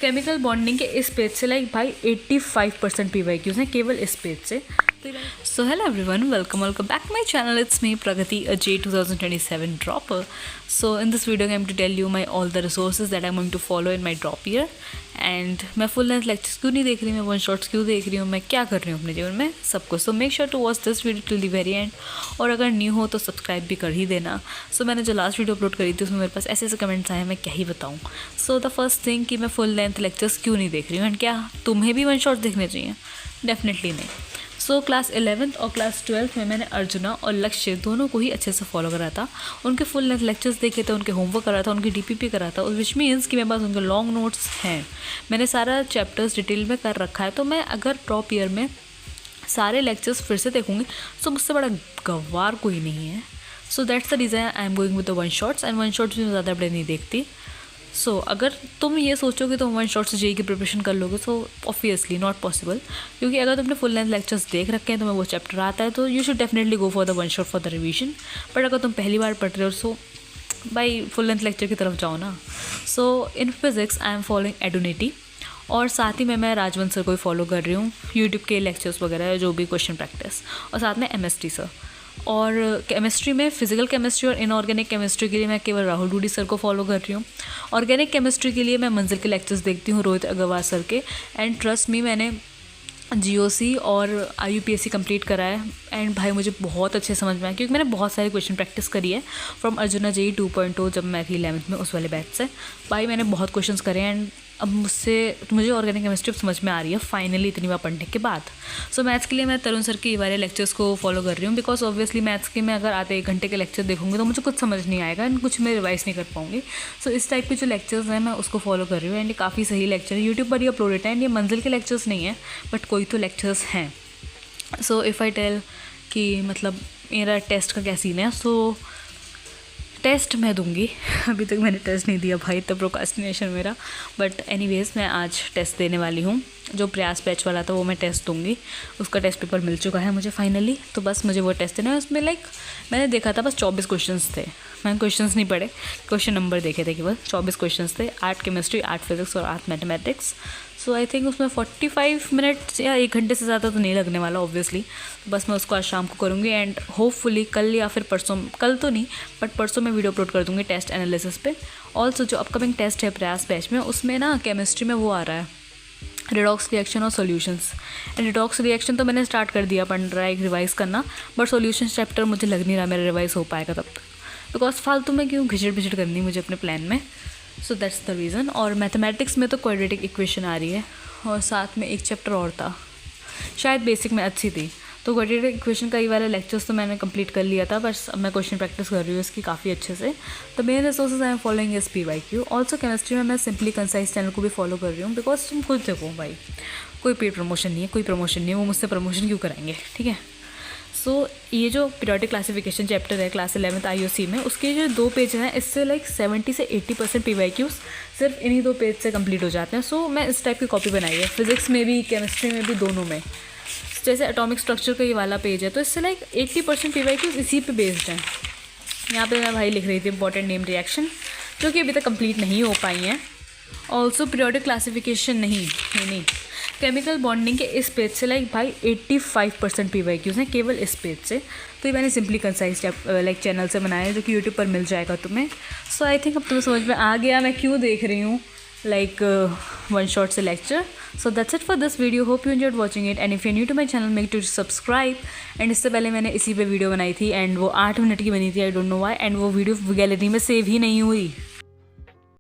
Chemical bonding के इस page से लाइक भाई 85% PYQs हैं केवल इस पेज से। So hello everyone, welcome back to my channel. It's me Pragati, a J 2027 dropper. So in this video I'm going to tell you all the resources that I'm going to follow in my drop year. And मैं full length lectures क्यों नहीं देख रही, मैं one shots क्यों देख रही हूँ, मैं क्या कर रही हूँ अपने जीवन में, सब कुछ। So make sure to watch this video till the very end. और अगर न्यू हो तो सब्सक्राइब भी कर ही देना। सो मैंने जो लास्ट वीडियो अपलोड करी थी उसमें मेरे पास ऐसे ऐसे कमेंट्स आए हैं, मैं क्या ही बताऊँ। सो द फर्स्ट थिंग कि मैं फुल लेंथ लेक्चर्स क्यों नहीं देख रही हूँ एंड क्या तुम्हें भी वन शॉट्स देखने चाहिए? डेफिनेटली नहीं। सो क्लास 11th और क्लास 12th में मैंने अर्जुना और लक्ष्य दोनों को ही अच्छे से फॉलो करा था। उनके फुल लेंथ लेक्चर्स देखे थे, उनके होमवर्क करा था, उनकी DPP करा था, विच मीन्स कि मेरे पास उनके लॉन्ग नोट्स हैं। मैंने सारा चैप्टर्स डिटेल में कर रखा है। तो मैं अगर टॉप ईयर में सारे लेक्चर्स फिर से देखूँगी तो मुझसे बड़ा गवार कोई नहीं है। So that's the reason I am going with the one shots and one shots भी ज़्यादा बड़े नहीं देखती। सो अगर तुम ये सोचोगे तो वन शॉट से JEE की प्रिपरेशन कर लोगे, सो ऑब्वियसली नॉट पॉसिबल। क्योंकि अगर तुमने फुल लेंथ लेक्चर्स देख रखे हैं, तुम्हें वो चैप्टर आता है, तो you should definitely go for the one shot for the revision. But अगर तुम पहली बार पढ़ रहे हो so by full length lecture की तरफ जाओ ना। So in physics I am following Eduniti और साथ ही में मैं राजवंश सर को ही फॉलो कर रही हूँ, यूट्यूब के लेक्चर्स वगैरह जो भी क्वेश्चन प्रैक्टिस, और साथ में MST सर। और केमिस्ट्री में फिजिकल केमिस्ट्री और इनऑर्गेनिक केमिस्ट्री के लिए मैं केवल राहुल डूडी सर को फॉलो कर रही हूँ। ऑर्गेनिक केमिस्ट्री के लिए मैं मंजिल के लेक्चर्स देखती हूँ, रोहित अग्रवाल सर के। एंड ट्रस्ट मी, मैंने GOC और IUPAC कंप्लीट करा है एंड भाई मुझे बहुत अच्छे समझ में आया, क्योंकि मैंने बहुत सारे क्वेश्चन प्रैक्टिस करी है फ्रॉम अर्जुना JEE 2.0 जब मैं थी 11th में, उस वाले बैच से। भाई मैंने बहुत क्वेश्चंस करे एंड अब मुझे ऑर्गेनिक केमिस्ट्री समझ में आ रही है फाइनली इतनी बार पढ़ने के बाद। सो मैथ्स के लिए मैं तरुण सर के ये वाले लेक्चर्स को फॉलो कर रही हूँ, बिकॉज ऑब्वियसली मैथ्स के मैं अगर आधे 1 घंटे के लेक्चर देखूँगी तो मुझे कुछ समझ नहीं आएगा एंड कुछ मैं रिवाइज नहीं कर पाऊँगी। सो इस टाइप के जो लेक्चर्स हैं मैं उसको फॉलो कर रही हूँ एंड ये काफ़ी सही लेक्चर है, यूट्यूब पर ही अपलोडेड है एंड ये मंजिल के लेक्चर्स नहीं है बट कोई तो लेक्चर्स हैं। सो इफ़ आई टेल कि मतलब मेरा टेस्ट का क्या सीन है, सो टेस्ट मैं दूंगी। अभी तक मैंने टेस्ट नहीं दिया भाई, तब प्रोक्रास्टिनेशन मेरा। बट एनीवेज़ मैं आज टेस्ट देने वाली हूँ। जो प्रयास बैच वाला था वो मैं टेस्ट दूंगी, उसका टेस्ट पेपर मिल चुका है मुझे फाइनली। तो बस मुझे वो टेस्ट देना है। उसमें मैंने देखा था बस 24 क्वेश्चंस थे, मैंने क्वेश्चंस नहीं पढ़े, क्वेश्चन नंबर देखे थे केवल। 24 क्वेश्चंस थे, 8 केमिस्ट्री, 8 फिजिक्स और 8 मैथमेटिक्स। सो आई थिंक उसमें 45 मिनट्स या 1 घंटे से ज़्यादा तो नहीं लगने वाला ऑब्वियसली। बस मैं उसको आज शाम को करूँगी एंड होपफुली कल या फिर परसों, कल तो नहीं बट परसों मैं वीडियो अपलोड कर दूँगी टेस्ट एनालिसिस पे। ऑल्सो जो अपकमिंग टेस्ट है प्रयास बैच में, उसमें ना केमिस्ट्री में वो आ रहा है रिडॉक्स रिएक्शन और सॉल्यूशंस। एंड रिडॉक्स रिएक्शन तो मैंने स्टार्ट कर दिया पढ़ रहा है रिवाइज़ करना, बट सॉल्यूशंस चैप्टर मुझे लग नहीं रहा मेरा रिवाइज़ हो पाएगा तब तक, बिकॉज फालतू में क्यों घिचड़ पिचड़ करनी मुझे अपने प्लान में। So that's the reason. और मैथमेटिक्स में तो क्वाड्रेटिक इक्वेशन आ रही है और साथ में एक चैप्टर और था, शायद बेसिक में अच्छी थी, तो क्वाड्रेटिक इक्वेशन का ये वाला लेक्चर्स तो मैंने कंप्लीट कर लिया था, बस अब मैं क्वेश्चन प्रैक्टिस कर रही हूँ इसकी काफ़ी अच्छे से। तो main resources I am following इस PYQ। ऑल्सो केमिस्ट्री में मैं सिंपली कंसाइज चैनल को भी फॉलो कर रही हूँ, बिकॉज तुम खुद देखो भाई, कोई पेड प्रमोशन नहीं है, कोई प्रमोशन नहीं है, वो मुझसे प्रमोशन क्यों कराएंगे, ठीक है। सो ये जो पीरियोडिक क्लासिफिकेशन चैप्टर है क्लास 11th IOC में, उसके जो 2 पेज हैं, इससे 70 से 80% PYQs सिर्फ इन्हीं 2 पेज से कंप्लीट हो जाते हैं। सो मैं इस टाइप की कॉपी बनाई है, फिजिक्स में भी केमिस्ट्री में भी, दोनों में। जैसे एटॉमिक स्ट्रक्चर का ये वाला पेज है तो इससे 80% PYQs इसी पे बेस्ड हैं। यहाँ पे मैं भाई लिख रही थी इंपॉर्टेंट नेम रिएक्शन, जो कि अभी तक कंप्लीट नहीं हो पाई हैं। ऑल्सो पीरियोडिक क्लासिफिकेशन नहीं केमिकल बॉन्डिंग के इस पेज से भाई 85% PYQs हैं केवल इस पेज से। तो ये मैंने सिंपली कंसाइज चैनल से बनाया है, जो कि यूट्यूब पर मिल जाएगा तुम्हें। सो आई थिंक अब तुम्हें समझ में आ गया मैं क्यों देख रही हूँ वन शॉट से lecture. So that's it for this video, hope you enjoyed watching it and if you new to my channel make to subscribe. And इससे पहले मैंने इसी पे वीडियो बनाई थी एंड वो 8 मिनट की बनी थी, I don't know why, and वो वीडियो गैलरी में सेव ही नहीं हुई।